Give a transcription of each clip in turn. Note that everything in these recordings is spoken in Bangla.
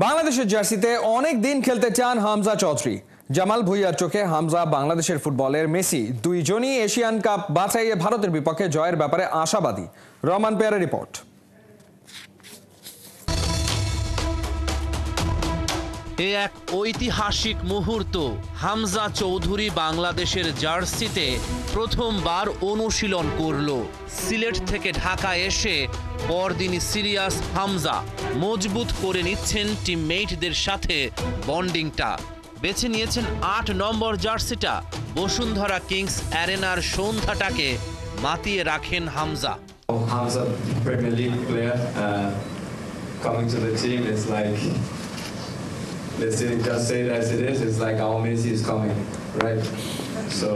বাংলাদেশের জার্সিতে অনেক দিন খেলতে চান হামজা চৌধুরী। জামাল ভুঁইয়ার চোখে হামজা বাংলাদেশের ফুটবলের মেসি। দুইজনই এশিয়ান কাপ বাছাইয়ে ভারতের বিপক্ষে জয়ের ব্যাপারে আশাবাদী। রহমান পেয়ারের রিপোর্ট। এ এক ঐতিহাসিক মুহূর্ত। হামজা চৌধুরী বাংলাদেশের জার্সিতে প্রথমবার অনুশীলন করল। সিলেট থেকে ঢাকা এসে পরদিনই সিরিয়াস হামজা। মজবুত করে নিচ্ছেন টিমমেটদের সাথে বন্ডিংটা। বেছে নিয়েছেন 8 নম্বর জার্সিটা। বসুন্ধরা কিংস অ্যারেনার সন্ধ্যাটাকে মাতিয়ে রাখেন Hamza. Hamza, Premier League player, coming to the team is like, let's just say it as it is. It's like our Messi is coming, right? So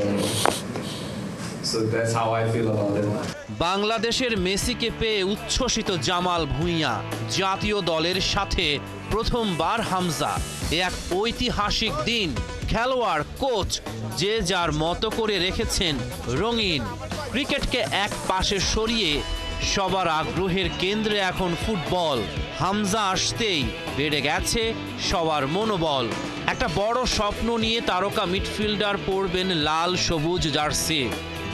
that's how I feel about it. বাংলাদেশের মেসিকে পেয়ে উচ্ছ্বসিত জামাল ভুঁইয়া। জাতীয় দলের সাথে প্রথমবার হামজা। এ এক ঐতিহাসিক দিন। খেলোয়াড়, কোচ যে যার মতো করে রেখেছেন রঙিন। ক্রিকেটকে এক পাশে সরিয়ে সবার আগ্রহের কেন্দ্রে এখন ফুটবল। হামজা আসতেই বেড়ে গেছে সবার মনোবল। একটা বড় স্বপ্ন নিয়ে তারকা মিডফিল্ডার পরবেন লাল সবুজ জার্সি।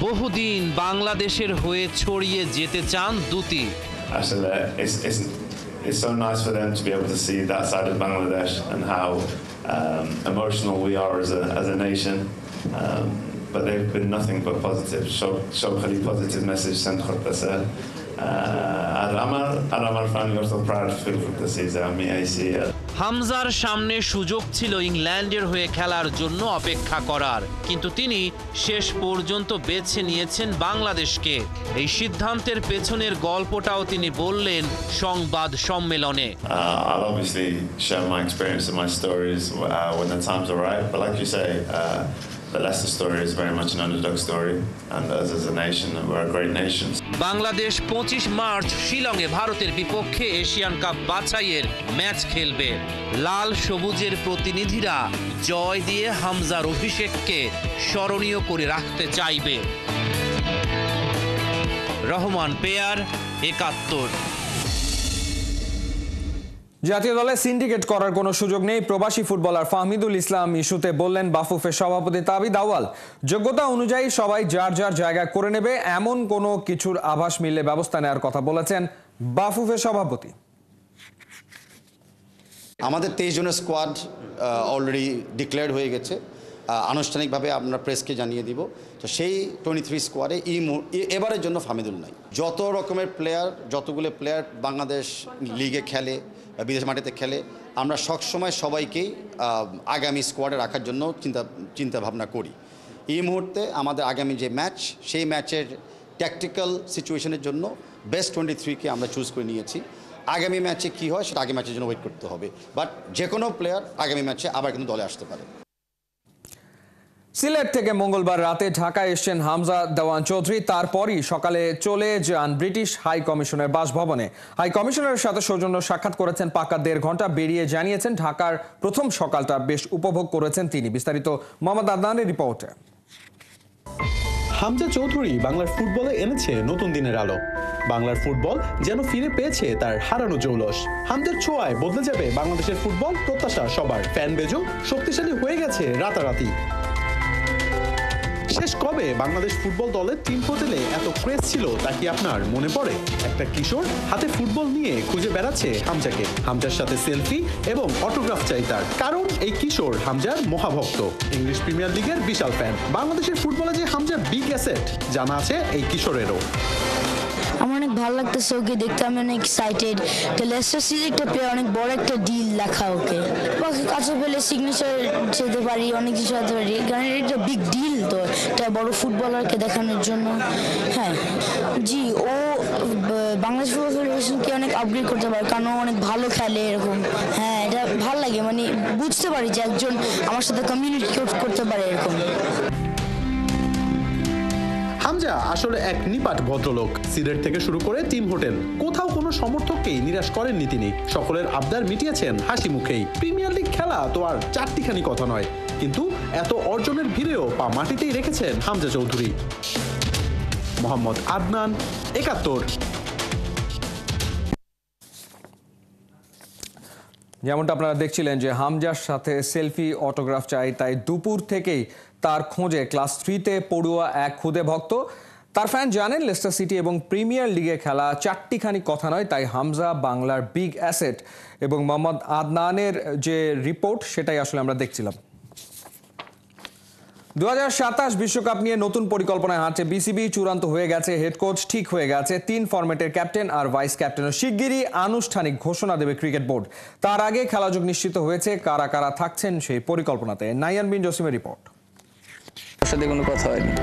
বহুদিন বাংলাদেশের হয়ে ছড়িয়ে যেতে চান দুটি। Actually, it's so nice for them to be able to see that side of Bangladesh and how emotional we are as a nation. But they've been nothing but positive. So really positive message sent করতেছে। আর আমার ফ্যানগুলো তো প্রাউড ফিল করতেছে যে আমি ACL। হামজার সামনে সুযোগ ছিল ইংল্যান্ডের হয়ে খেলার জন্য অপেক্ষা করার, কিন্তু তিনি শেষ পর্যন্ত বেছে নিয়েছেন বাংলাদেশকে। এই সিদ্ধান্তের পেছনের গল্পটাও তিনি বললেন সংবাদ সম্মেলনে। I'll obviously share my experience and my stories when the time's are right. But like you say, the Leicester story is very much an underdog story, and us as a nation, we're a great nation. Bangladesh 25 March শিলংয়ে ভারতের বিপক্ষে এশিয়ান কাপ বাছাইয়ের ম্যাচ খেলবে। লাল সবুজের প্রতিনিধিরা জয় দিয়ে হামজার অভিষেককে স্মরণীয় করে রাখতে চাইবে। রহমান পেয়ার, 71। জাতীয় দলে সিন্ডিকেট করার কোনো সুযোগ নেই। প্রবাসী ফুটবলার ফাহমিদুল ইসলাম ইস্যুতে বললেন বাফুফের সভাপতি তাবিদ আউয়াল। যোগ্যতা অনুযায়ী সবাই যার যার জায়গা করে নেবে, এমন কোনো কিছুর আভাস মিললে ব্যবস্থা নেওয়ার কথা বলেছেন বাফুফের সভাপতি। আমাদের 23 জনের স্কোয়াড অলরেডি ডিক্লেয়ার হয়ে গেছে। আনুষ্ঠানিকভাবে আমরা প্রেসকে জানিয়ে দিব। তো সেই 23 স্কোয়াডে এবারের জন্য ফাহমিদুল নাই। যত রকমের প্লেয়ার, যতগুলো প্লেয়ার বাংলাদেশ লিগে খেলে, বিদেশ মাটিতে খেলে, আমরা সবসময় সবাইকেই আগামী স্কোয়াডে রাখার জন্য চিন্তা ভাবনা করি। এই মুহূর্তে আমাদের আগামী যে ম্যাচ, সেই ম্যাচের ট্যাকটিক্যাল সিচুয়েশনের জন্য বেস্ট 23কে আমরা চুজ করে নিয়েছি। আগামী ম্যাচে কী হয় সেটা আগামী ম্যাচের জন্য ওয়েট করতে হবে। বাট যে কোনো প্লেয়ার আগামী ম্যাচে আবার কিন্তু দলে আসতে পারে। সিলেট থেকে মঙ্গলবার রাতে ঢাকায় এসেছেন হামজা দেওয়ান চৌধুরী। তারপরই সকালে চলে যান ব্রিটিশ হাই কমিশনের বাসভবনে। হাই কমিশনারের সাথে সৌজন্য সাক্ষাৎ করেছেন পাকা 1.5 ঘন্টা। বেরিয়ে জানিয়েছেন ঢাকার প্রথম সকালটা বেশ উপভোগ করেছেন তিনি। বিস্তারিত মোহাম্মদ আদনানের রিপোর্টে। হামজা চৌধুরী বাংলার ফুটবলে এনেছে নতুন দিনের আলো। বাংলার ফুটবল যেন ফিরে পেয়েছে তার হারানো জৌলস। হামজার ছোঁয়ায় বদলে যাবে বাংলাদেশের ফুটবল, প্রত্যাশা সবার। ফ্যান বেজও শক্তিশালী হয়ে গেছে রাতারাতি। শেষ কবে বাংলাদেশ ফুটবল দলের টিম হোটেলে এত ক্রেজ ছিল তা কি আপনার মনে পড়ে? একটা কিশোর হাতে ফুটবল নিয়ে খুঁজে বেড়াচ্ছে হামজাকে। হামজার সাথে সেলফি এবং অটোগ্রাফ চাই তার, কারণ এই কিশোর হামজার মহাভক্ত। ইংলিশ প্রিমিয়ার লিগের বিশাল ফ্যান। বাংলাদেশের ফুটবলে যে হামজার বিগ অ্যাসেট জানা আছে এই কিশোরেরও। আমার অনেক ভালো লাগতেছে ওকে দেখতে, আমি অনেক এক্সাইটেড। লেস্টার সিটি একটা প্লেয়ার, অনেক বড় একটা ডিল লেখা ওকে। ওকে কাছে পেলে সিগনেচার যেতে পারি, অনেক কিছু হতে পারি, কারণ এটা একটা বিগ ডিল তো, একটা বড় ফুটবলারকে দেখানোর জন্য। হ্যাঁ জি, ও বাংলাদেশ ফুটবল ফেডারেশনকে অনেক আপগ্রেড করতে পারে, কারণ ও অনেক ভালো খেলে এরকম। হ্যাঁ, এটা ভালো লাগে, মানে বুঝতে পারি যে একজন আমার সাথে কমিউনিকেট করতে পারে এরকম। হামজা আসলে এক নিপাট ভদ্রলোক। সিলেট থেকে শুরু করে টিম হোটেল, কোথাও কোনো সমর্থককেই নিরাশ করেননি তিনি। সকলের আবদার মিটিয়েছেন হাসি মুখেই। প্রিমিয়ার লিগ খেলা তো আর চারটিখানি কথা নয়, কিন্তু এত অর্জনের ভিড়েও পা মাটিতেই রেখেছেন হামজা চৌধুরী। মোহাম্মদ আদনান, 71। যেমনটা আপনারা দেখছিলেন যে হামজার সাথে সেলফি অটোগ্রাফ চাই, তাই দুপুর থেকেই তার খোঁজে ক্লাস 3-তে পড়ুয়া এক খুদে ভক্ত। তার ফ্যান জানেন লেস্টার সিটি এবং প্রিমিয়ার লিগে খেলা চারটিখানি কথা নয়, তাই হামজা বাংলার বিগ অ্যাসেট। এবং মোহাম্মদ আদনানের যে রিপোর্ট সেটাই আসলে আমরা দেখছিলাম। 2027 বিশ্বকাপ নিয়ে নতুন পরিকল্পনায় হাঁটছে বিসিবি। চূড়ান্ত হয়ে গেছে, হেড কোচ ঠিক হয়ে গেছে, 3 ফরম্যাটের ক্যাপ্টেন আর ভাইস ক্যাপ্টেনও শিগগিরই আনুষ্ঠানিক ঘোষণা দেবে ক্রিকেট বোর্ড। তার আগে খেলাযোগ নিশ্চিত হয়েছে, কারা কারা থাকছেন সেই পরিকল্পনাতে। নাইয়ান বিন জসিমের রিপোর্ট। সাথে কোনো কথা হয়নি,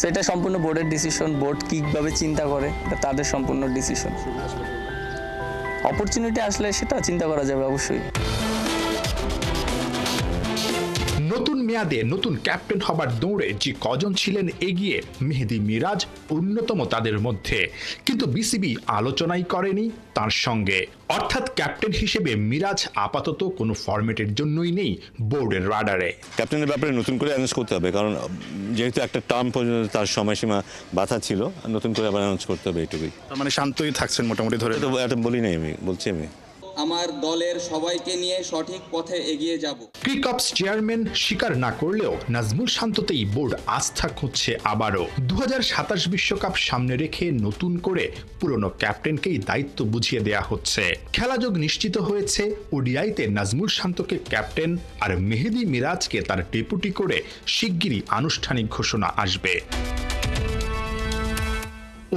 সেটা সম্পূর্ণ বোর্ডের ডিসিশন। বোর্ড কীভাবে চিন্তা করে এটা তাদের সম্পূর্ণ ডিসিশন। অপরচুনিটি আসলে সেটা চিন্তা করা যাবে অবশ্যই। নতুন মেয়াদে নতুন ক্যাপ্টেন হবার দৌড়ে যে কজন ছিলেন এগিয়ে, মেহেদী মিরাজ অন্যতম তাদের মধ্যে, কিন্তু বিসিবি আলোচনাই করেনি তার সঙ্গে। অর্থাৎ ক্যাপ্টেন হিসেবে মিরাজ আপাতত কোনো ফরম্যাটের জন্যই নেই বোর্ডের রাডারে। ক্যাপ্টেনের ব্যাপারে নতুন করে অ্যানাউন্স করতে হবে, কারণ যেহেতু একটা টার্ম পর্যন্ত তার সময়সীমা বাধা ছিল, নতুন করে আবার অ্যানাউন্স করতে হবে, এইটুকুই। মানে শান্তই থাকছেন মোটামুটি ধরে? এটা বলি নাই, বলছি আমি আমার দলের সবাইকে নিয়ে সঠিক পথে এগিয়ে যাব। ক্রিকঅপস চেয়ারম্যান স্বীকার না করলেও নাজমুল শান্ততেই বোর্ড আস্থা খুঁজছে আবারও। 2027 বিশ্বকাপ সামনে রেখে নতুন করে পুরনো ক্যাপ্টেনকেই দায়িত্ব বুঝিয়ে দেয়া হচ্ছে। খেলাযোগ নিশ্চিত হয়েছে, ওডিআইতে নাজমুল শান্তকে ক্যাপ্টেন আর মেহেদী মিরাজকে তার ডেপুটি করে শিগগিরই আনুষ্ঠানিক ঘোষণা আসবে।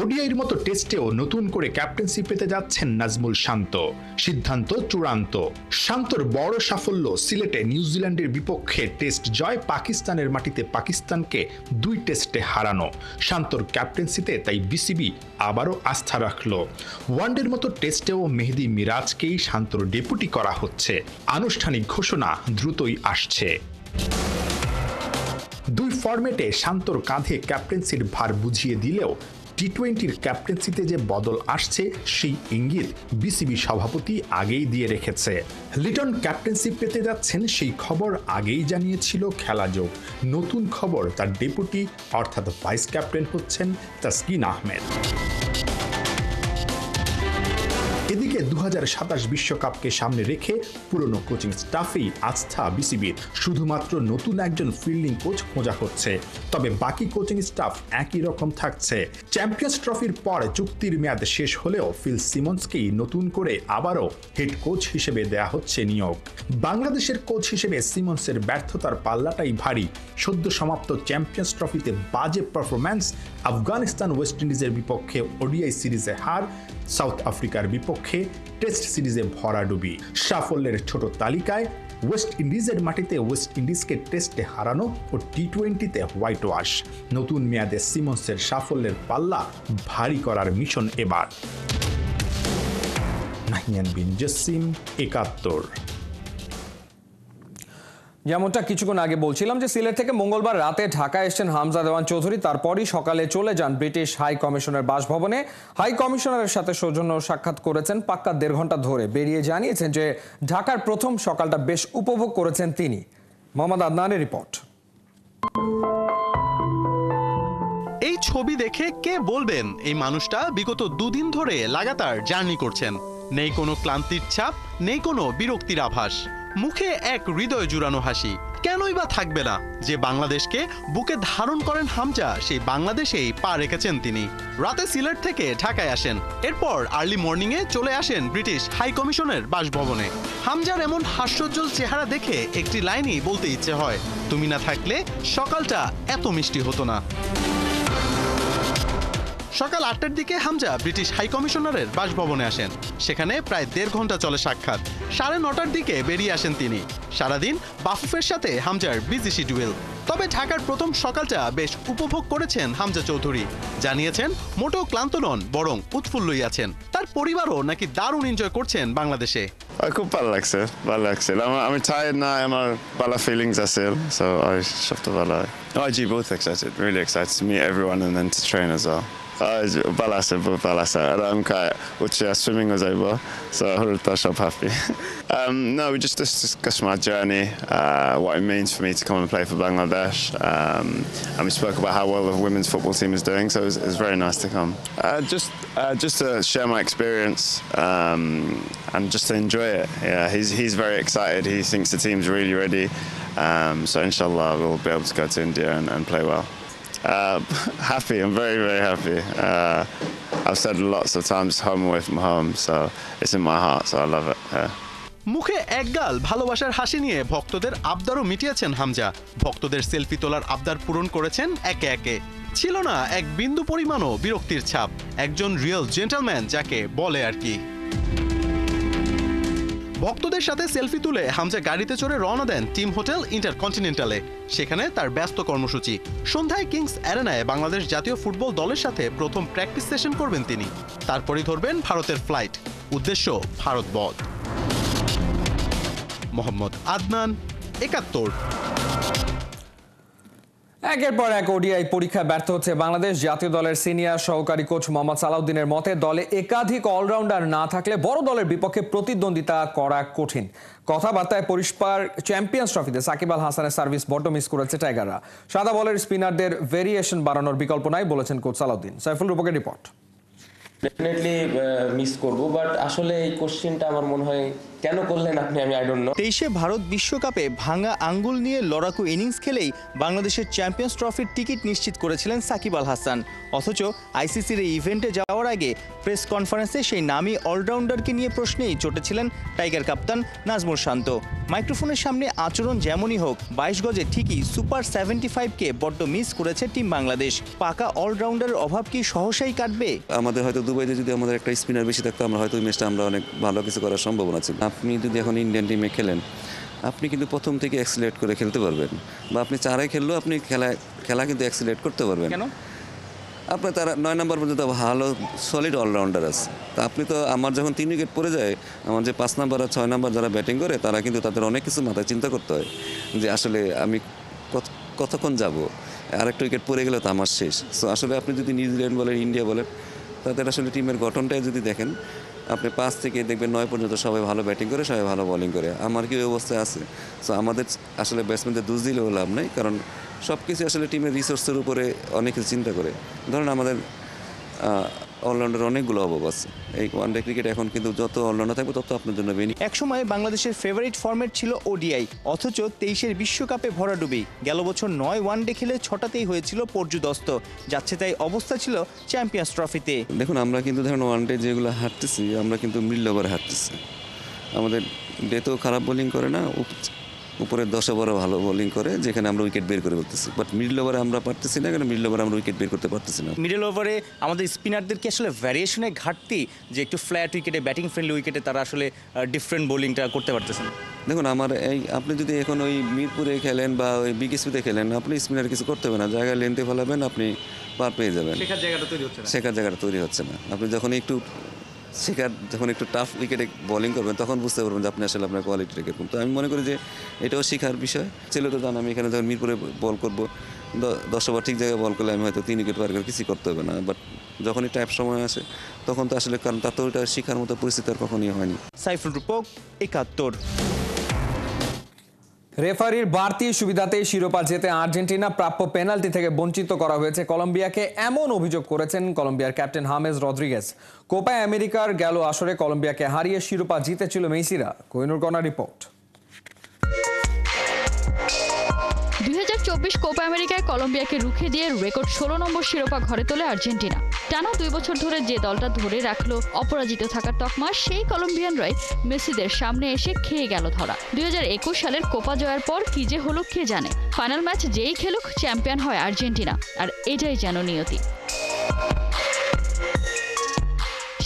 ওডিআইয়ের মতো টেস্টেও নতুন করে ক্যাপ্টেন্সি পেতে যাচ্ছেন নাজমুল শান্ত। সিদ্ধান্ত চূড়ান্ত। শান্তর বড় সাফল্য সিলেটে নিউজিল্যান্ডের বিপক্ষে টেস্ট জয়, পাকিস্তানের মাটিতে পাকিস্তানকে 2 টেস্টে হারানো। শান্তর ক্যাপ্টেন্সিতে তাই বিসিবি আবারও আস্থা রাখল। ওয়ানডের মতো টেস্টেও মেহেদী মিরাজকেই শান্তর ডেপুটি করা হচ্ছে। আনুষ্ঠানিক ঘোষণা দ্রুতই আসছে। 2 ফরম্যাটে শান্তর কাঁধে ক্যাপ্টেন্সির ভার বুঝিয়ে দিলেও টি-20-র ক্যাপ্টেন্সিতে যে বদল আসছে সেই ইঙ্গিত বিসিবি সভাপতি আগেই দিয়ে রেখেছে। লিটন ক্যাপ্টেন্সি পেতে যাচ্ছেন সেই খবর আগেই জানিয়েছিল খেলাযোগ। নতুন খবর, তার ডেপুটি অর্থাৎ ভাইস ক্যাপ্টেন হচ্ছেন তাসকিন আহমেদ। এদিকে 2027 বিশ্বকাপকে সামনে রেখে পুরনো কোচিং স্টাফেই আস্থা বিসিবির। শুধুমাত্র নতুন একজন ফিল্ডিং কোচ খোঁজা হচ্ছে, তবে বাকি কোচিং স্টাফ একই রকম থাকছে। চ্যাম্পিয়ন্স ট্রফির পর চুক্তির মেয়াদ শেষ হলেও ফিল সিমন্সকেই নতুন করে আবারও হেড কোচ হিসেবে দেয়া হচ্ছে নিয়োগ। বাংলাদেশের কোচ হিসেবে সিমন্সের ব্যর্থতার পাল্লাটাই ভারী। সদ্য সমাপ্ত চ্যাম্পিয়ন্স ট্রফিতে বাজে পারফরম্যান্স, আফগানিস্তান ওয়েস্ট ইন্ডিজের বিপক্ষে ওডিআই সিরিজে হার, সাউথ আফ্রিকার বিপক্ষে টেস্ট সিরিজে ভরাডুবি। সাফল্যের ছোট তালিকায় ওয়েস্ট ইন্ডিজের মাটিতে ওয়েস্ট ইন্ডিজকে টেস্টে হারানো ও টি-20-তে হোয়াইট ওয়াশ। নতুন মেয়াদে সিমন্সের সাফল্যের পাল্লা ভারী করার মিশন এবার। নাহিয়ান বিন জসিম, 71। যেমনটা কিছুক্ষণ আগে বলছিলাম যে সিলেট থেকে মঙ্গলবার রাতে ঢাকা এসেছেন হামজা দেওয়ান চৌধুরী। তারপরই সকালে চলে যান ব্রিটিশ হাই কমিশনের বাসভবনে। হাই কমিশনারের সাথে সৌজন্য সাক্ষাৎ করেছেন পাক্কা 1.5 ঘন্টা ধরে। বেরিয়ে জানিয়েছেন যে ঢাকার প্রথম সকালটা বেশ উপভোগ করেছেন তিনি। মোহাম্মদ আদনানের রিপোর্ট। এই ছবি দেখে কে বলবেন এই মানুষটা বিগত 2 দিন ধরে লাগাতার জার্নি করছেন। নেই কোনো ক্লান্তির ছাপ, নেই কোনো বিরক্তির আভাস, মুখে এক হৃদয় জুড়ানো হাসি। কেনই বা থাকবে না? যে বাংলাদেশকে বুকে ধারণ করেন হামজা, সেই বাংলাদেশেই পা রেখেছেন তিনি। রাতে সিলেট থেকে ঢাকায় আসেন, এরপর আর্লি মর্নিংয়ে চলে আসেন ব্রিটিশ হাই কমিশনের বাসভবনে। হামজার এমন হাস্যোজ্জ্বল চেহারা দেখে একটি লাইনই বলতে ইচ্ছে হয়, তুমি না থাকলে সকালটা এত মিষ্টি হতো না। সকাল 8টার দিকে হামজা ব্রিটিশ হাই কমিশনারের বাসভবনে আসেন। সেখানে প্রায় 1.5 ঘন্টা চলে সাক্ষাৎ। 9:30টার দিকে বেরিয়ে আসেন তিনি। সারাদিন বাফুফের সাথে হামজার বিজি শিডিউল। তবে ঢাকার প্রথম সকালটা বেশ উপভোগ করেছেন হামজা চৌধুরী। জানিয়েছেন মোটেও ক্লান্ত নন, বরং উৎফুল্লই আছেন। তার পরিবারও নাকি দারুণ এনজয় করছেন বাংলাদেশে। খুব ভালো লাগছে, ভালো লাগছে। আমি টায়ার্ড না, আমার ভালো ফিলিংস আছে, সো সবটা ভালো। জি, both excited, really excited to meet everyone and then to train as well. balasa. Aram kai uchi swimming was over, so I'm happy. No, we just discussed my journey, what it means for me to come and play for Bangladesh, and we spoke about how well the women's football team is doing. So it was very nice to come. Just to share my experience and just to enjoy it. Yeah, he's very excited. He thinks the team's really ready. So inshallah we'll be able to go to India and play well. Happy, I'm very, very happy. I've said lots of times home away from home, so it's in my heart, so I love it. মুখে একগাল ভালোবাসার হাসি নিয়ে ভক্তদের আবদারও মিটিয়েছেন হামজা। ভক্তদের সেলফি তোলার আবদার পূরণ করেছেন একে একে। ছিল না এক বিন্দু পরিমাণও বিরক্তির ছাপ। একজন রিয়েল জেন্টলম্যান যাকে বলে আর কি। ভক্তদের সাথে সেলফি তুলে হামজা গাড়িতে চড়ে রওনা দেন টিম হোটেল ইন্টারকন্টিনেন্টালে। সেখানে তার ব্যস্ত কর্মসূচি। সন্ধ্যায় কিংস অ্যারেনায় বাংলাদেশ জাতীয় ফুটবল দলের সাথে প্রথম প্র্যাকটিস সেশন করবেন তিনি। তারপরই ধরবেন ভারতের ফ্লাইট, উদ্দেশ্য ভারত বধ। মোহাম্মদ আদনান, ৭১। একের পর এক ওডিআই পরীক্ষায় ব্যর্থ হচ্ছে বাংলাদেশ। জাতীয় দলের সিনিয়র সহকারী কোচ মোহাম্মদ সালাউদ্দিনের মতে দলে একাধিক অলরাউন্ডার না থাকলে বড় দলের বিপক্ষে প্রতিদ্বন্দ্বিতা করা কঠিন। কথাবার্তায় পরিষ্কার, চ্যাম্পিয়ন্স ট্রফিতে সাকিব আল হাসানের সার্ভিস বড্ড মিস করেছে টাইগাররা। সাদা বলের স্পিনারদের ভেরিয়েশন বাড়ানোর বিকল্প নাই বলেছেন কোচ সালাউদ্দিন। সাইফুল রূপকের রিপোর্ট। ডেফিনেটলি মিস করব, বাট আসলে এই কোশ্চেনটা আমার মনে হয় কেন করলেন আপনি, আমি আই ডোন্ট নো। 23-এ ভারত বিশ্বকাপে ভাঙা আঙ্গুল নিয়ে লড়াকু ইনিংস খেলেই বাংলাদেশের চ্যাম্পিয়ন্স ট্রফির টিকিট নিশ্চিত করেছিলেন সাকিব আল হাসান। অথচ আইসিসির এই ইভেন্টে যাওয়ার আগে প্রেস কনফারেন্সে সেই নামী অলরাউন্ডারকে নিয়ে প্রশ্নেই চটেছিলেন টাইগার কাপ্তান নাজমুল শান্ত। মাইক্রোফোনের সামনে আচরণ যেমনই হোক, 22 গজে ঠিকই সুপার 75-কে বড্ড মিস করেছে টিম বাংলাদেশ। পাকা অলরাউন্ডারের অভাব কি সহসাই কাটবে? আমাদের হয়তো দুবাইতে যদি আমাদের একটা স্পিনার বেশি থাকতো, আমরা হয়তো ওই ম্যাচটা আমরা অনেক ভালো কিছু করার সম্ভাবনা ছিল। আপনি যদি এখন ইন্ডিয়ান টিমে খেলেন, আপনি কিন্তু প্রথম থেকে অ্যাক্সিলেট করে খেলতে পারবেন, বা আপনি চারে খেললেও আপনি খেলা কিন্তু অ্যাক্সিলেট করতে পারবেন। কেন? আপনার তারা 9 নম্বর পর্যন্ত ভালো সলিড অলরাউন্ডার আছে। তা আপনি তো, আমার যখন 3 উইকেট পড়ে যায়, আমার যে 5 নম্বর আর 6 নম্বর যারা ব্যাটিং করে তারা কিন্তু তাদের অনেক কিছু মাথায় চিন্তা করতে হয় যে আসলে আমি কতক্ষণ যাব, আরেকটা উইকেট পড়ে গেলে তো আমার শেষ। সো আসলে আপনি যদি নিউজিল্যান্ড বলেন, ইন্ডিয়া বলেন, তাদের আসলে টিমের গঠনটাই যদি দেখেন, আপনি 5 থেকে দেখবেন 9 পর্যন্ত সবাই ভালো ব্যাটিং করে, সবাই ভালো বোলিং করে। আমার কি ওই অবস্থায় আছে? সো আমাদের আসলে ব্যাটসম্যানদের দোষ দিলেও লাভ নেই, কারণ সব কিছু আসলে টিমের রিসোর্সের উপরে অনেক কিছু চিন্তা করে। ধরুন আমাদের অলরাউন্ডার অনেকগুলো অভাব আছে। এই ওয়ানডে ক্রিকেট এখন কিন্তু যত অলরাউন্ডার থাকবে তত আপনার জন্য বেনিফিট। একসময় বাংলাদেশের ফেভারিট ফরম্যাট ছিল ওডিআই, অথচ 23-এর বিশ্বকাপে ভরাডুবি। গেল বছর 9 ওয়ানডে খেলে 6টাতেই হয়েছিল পর্যুদস্ত। যাচ্ছে তাই অবস্থা ছিল চ্যাম্পিয়ন্স ট্রফিতে। দেখুন আমরা কিন্তু ধরুন ওয়ানডে যেগুলো হারতেছি, আমরা কিন্তু মিডল ওভারে হারতেছি। আমাদের ডেতেও খারাপ বোলিং করে না, উপরে 10 ওভারও ভালো বোলিং করে, যেখানে আমরা উইকেট বের করে ফেলতেছি। বাট মিডল ওভারে আমরা পারতেছি না, কারণ মিডল ওভারে আমরা উইকেট বের করতে পারতেছি না। মিডল ওভারে আমাদের স্পিনারদেরকে আসলে ভ্যারিয়েশনের ঘাটতি, যে একটু ফ্ল্যাট উইকেটে, ব্যাটিং ফ্রেন্ডলি উইকেটে তারা আসলে ডিফারেন্ট বোলিংটা করতে পারতেছেন। দেখুন আমার আপনি যদি এখন ওই মিরপুরে খেলেন বা ওই বিকেএসপিতে খেলেন, আপনি স্পিনার কিছু করতে হবে না, জায়গায় লেনতে ফেলাবেন, আপনি পার পেয়ে যাবেন। শেখার জায়গাটা তৈরি হচ্ছে না। আপনি যখন একটু টাফ উইকেটে বোলিং করবেন, তখন বুঝতে পারবেন যে আপনি আসলে আপনার কোয়ালিটিটা কীরকম। তো আমি মনে করি যে এটাও শেখার বিষয় ছিল। তো জান আমি এখানে যখন মিরপুরে বল করবো, 10 ওভার ঠিক জায়গায় বল করলে আমি হয়তো 3 উইকেট পার করে কিছু করতে হবে না। বাট যখনই টাইপ সময় আসে তখন তো আসলে, কারণ তার তো ওইটা শেখার মতো পরিস্থিতি আর কখনই হয়নি। সাইফুল রূপক, ৭১। রেফারির বাড়তি সুবিধাতে শিরোপা জেতে আর্জেন্টিনা প্রাপ্য পেনাল্টি থেকে বঞ্চিত করা হয়েছে কলম্বিয়াকে, এমন অভিযোগ করেছেন কলম্বিয়ার ক্যাপ্টেন হামেস রদ্রিগেজ। কোপা আমেরিকার গেল আসরে কলম্বিয়াকে হারিয়ে শিরোপা জিতেছিল মেসিরা। কোহিনুর কণার রিপোর্ট। 2024 কোপা আমেরিকায় কলম্বিয়াকে রুখে দিয়ে রেকর্ড 16 নম্বর শিরোপা ঘরে তোলে আর্জেন্টিনা। টানা 2 বছর ধরে যে দলটা ধরে রাখলো অপরাজিত থাকার তকমা, সেই কলম্বিয়ানরাই মেসিদের সামনে এসে খেয়ে গেল ধরা। 2021 সালের কোপা জয়ের পর কি যে হলো কে জানে। ফাইনাল ম্যাচ যেই খেলুক চ্যাম্পিয়ন হয় আর্জেন্টিনা, আর এটাই যেন নিয়তি।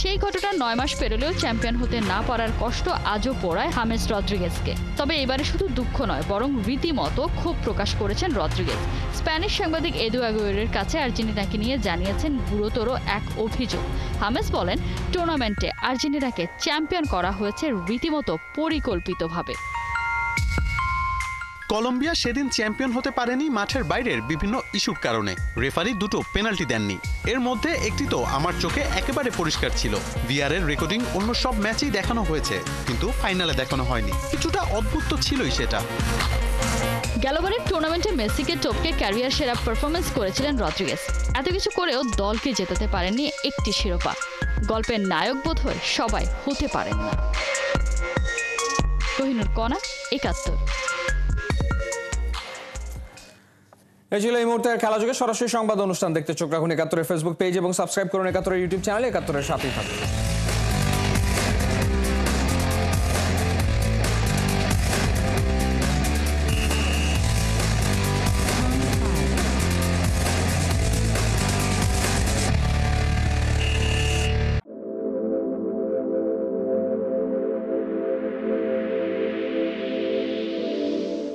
সেই ঘটনা 9 মাস পেরোলেও চ্যাম্পিয়ন হতে না পারার কষ্ট আজও পোড়ায় হামেস রদ্রিগেজকে। তবে এবারে শুধু দুঃখ নয়, বরং রীতিমতো ক্ষোভ প্রকাশ করেছেন রদ্রিগেজ। স্প্যানিশ সাংবাদিক এদু আগুয়েরোর কাছে আর্জেন্টিনাকে নিয়ে জানিয়েছেন গুরুতর এক অভিযোগ। হামেস বলেন, টুর্নামেন্টে আর্জেন্টিনাকে চ্যাম্পিয়ন করা হয়েছে রীতিমতো পরিকল্পিতভাবে। কলম্বিয়া সেদিন চ্যাম্পিয়ন হতে পারেনি মাঠের বাইরের বিভিন্ন ইস্যুর কারণে। রেফারি দুটো পেনাল্টি দেননি, এর মধ্যে একটি তো আমার চোখে একেবারে পরিষ্কার ছিল। ভিআর এর রেকর্ডিং অন্য সব ম্যাচেই দেখানো হয়েছে, কিন্তু ফাইনালে দেখানো হয়নি। কিছুটা অদ্ভুত তো ছিলই সেটা। গেলবারের টুর্নামেন্টে মেসিকে টপকে ক্যারিয়ার সেরা পারফরমেন্স করেছিলেন রদ্রিগেজ। এত কিছু করেও দলকে জেতাতে পারেননি একটি শিরোপা। গল্পের নায়ক বোধহয় সবাই হতে পারেন না। কোহিনুর কণা, ৭১। এই ছিল এই মুহূর্তের খেলা যুগে সরাসরি সংবাদ অনুষ্ঠান দেখতে চোখ রাখুন ৭১-এর ফেসবুক পেজ এবং সাবস্ক্রাইব করুন ৭১-এর ইউটিউব চ্যানেল। ৭১-এর সাথেই থাকুন।